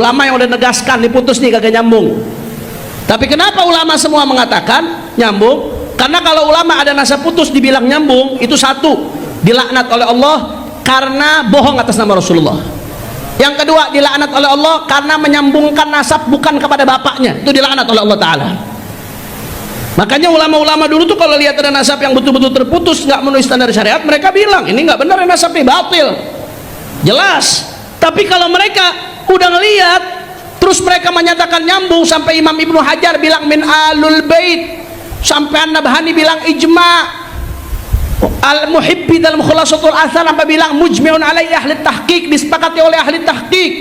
ulama yang udah negaskan diputus nih kagak nyambung. Tapi kenapa ulama semua mengatakan nyambung? Karena kalau ulama ada nasab putus dibilang nyambung, itu satu, dilaknat oleh Allah karena bohong atas nama Rasulullah. Yang kedua, dilaknat oleh Allah karena menyambungkan nasab bukan kepada bapaknya, itu dilaknat oleh Allah Ta'ala. Makanya ulama-ulama dulu tuh kalau lihat ada nasab yang betul-betul terputus nggak memenuhi standar syariat, mereka bilang ini nggak benar, nasabnya batil, jelas. Tapi kalau mereka udah ngelihat terus mereka menyatakan nyambung, sampai Imam Ibnu Hajar bilang min alul bait, sampai An-Nabhani bilang ijma, Al-Muhibbi dalam Khulasatul Athar sampai bilang mujmi'un alaihi ahli tahqiq, disepakati oleh ahli tahqiq,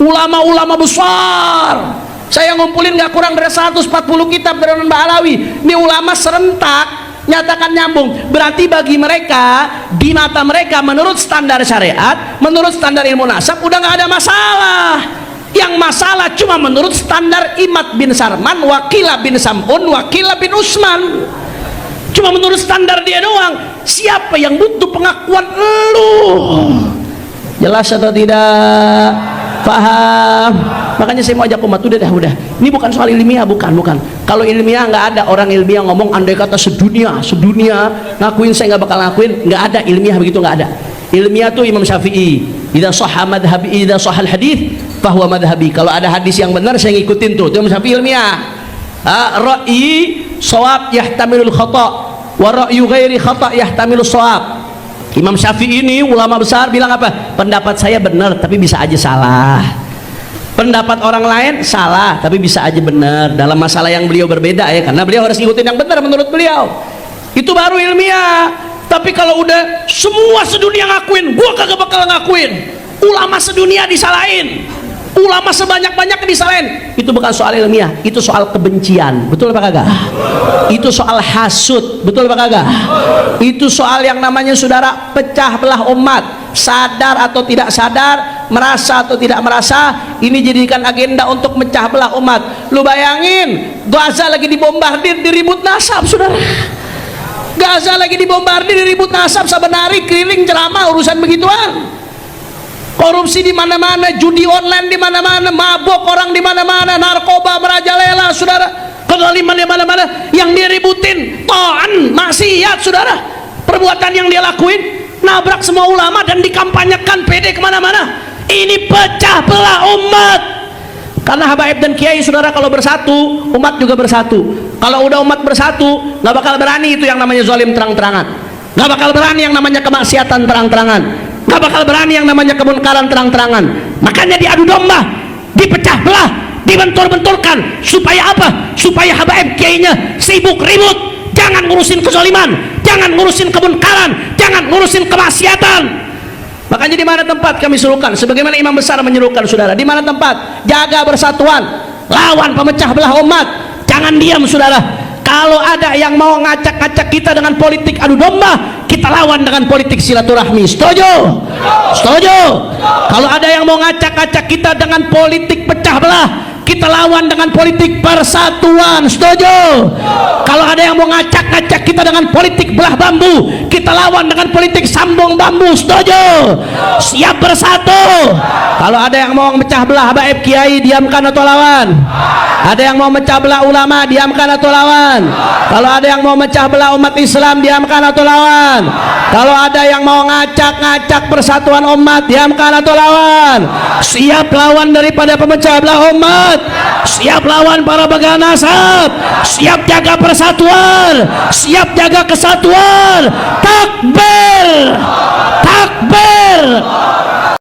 ulama-ulama besar. Saya ngumpulin nggak kurang dari 140 kitab dari Mbak Alawi. Ini ulama serentak nyatakan nyambung. Berarti bagi mereka, di mata mereka, menurut standar syariat, menurut standar ilmu nasab, udah nggak ada masalah. Yang masalah cuma menurut standar Imad bin Sarman, Wakilah bin Sam'un, Wakilah bin Usman. Cuma menurut standar dia doang. Siapa yang butuh pengakuan lu? Jelas atau tidak? Paham? Makanya saya mau ajak umat, udah. Ini bukan soal ilmiah, bukan. Kalau ilmiah nggak ada orang ilmiah ngomong andai kata sedunia ngakuin, saya nggak bakal ngakuin. Nggak ada ilmiah begitu, nggak ada. Ilmiah tuh Imam Syafi'i, idza shahha madhhabi, idza shahha al-hadits fahuwa madhhabi. Kalau ada hadis yang benar saya ngikutin tuh. Itu Imam Syafi'i ilmiah. Ra'yi shawab yahtamilul khata' wa ra'yu ghairi khata' yahtamilus shawab. Imam Syafi'i ini ulama besar bilang apa? Pendapat saya benar tapi bisa aja salah. Pendapat orang lain salah tapi bisa aja benar dalam masalah yang beliau berbeda ya, karena beliau harus ngikutin yang benar menurut beliau. Itu baru ilmiah. Tapi kalau udah semua sedunia ngakuin, gua kagak bakal ngakuin, ulama sedunia disalahin, ulama sebanyak-banyak disalahin, itu bukan soal ilmiah, itu soal kebencian. Betul apa kagak? Itu soal hasud. Betul apa kagak? Itu soal yang namanya saudara pecah belah umat. Sadar atau tidak sadar, merasa atau tidak merasa, ini jadikan agenda untuk mecah belah umat. Lu bayangin, Gaza lagi dibombardir, diribut nasab, saudara. Gaza lagi dibombardir, diribut nasab, sabenari keliling ceramah urusan begituan. Korupsi di mana-mana, judi online di mana-mana, mabok orang di mana-mana, narkoba merajalela, saudara. Kezaliman di mana-mana, yang diributin ta'an, maksiat, saudara. Perbuatan yang dia lakuin nabrak semua ulama dan dikampanyekan PD kemana-mana. Ini pecah belah umat. Karena habaib dan kiai, saudara, kalau bersatu, umat juga bersatu. Kalau udah umat bersatu, nggak bakal berani itu yang namanya zalim terang-terangan, nggak bakal berani yang namanya kemaksiatan terang-terangan, nggak bakal berani yang namanya kemunkaran terang-terangan. Makanya diadu domba, dipecah belah, dibentur-benturkan. Supaya apa? Supaya habaib kiainya sibuk ribut, jangan ngurusin kezaliman, jangan ngurusin kemunkaran, jangan ngurusin kemaksiatan. Makanya di mana tempat kami suruhkan, sebagaimana imam besar menyuruhkan, saudara, di mana tempat jaga persatuan, lawan pemecah belah umat. Jangan diam, saudara. Kalau ada yang mau ngacak-ngacak kita dengan politik adu domba, kita lawan dengan politik silaturahmi. Setuju? Setuju? Kalau ada yang mau ngacak-ngacak kita dengan politik pecah belah, kita lawan dengan politik persatuan. Setuju? Kalau ada yang mau ngacak-ngacak kita dengan politik belah bambu, kita lawan dengan politik sambung bambu. Setuju? Siap bersatu. Kalau ada yang mau mecah belah habaib kiai, diamkan atau lawan? Ada yang mau mecah belah ulama, diamkan atau lawan? Kalau ada yang mau mecah belah umat Islam, diamkan atau lawan? Kalau ada yang mau ngacak-ngacak persatuan umat, diamkan atau lawan? Siap lawan daripada pemecah belah umat, siap lawan para pegawa nasab, siap jaga persatuan, siap jaga kesatuan. Takbir.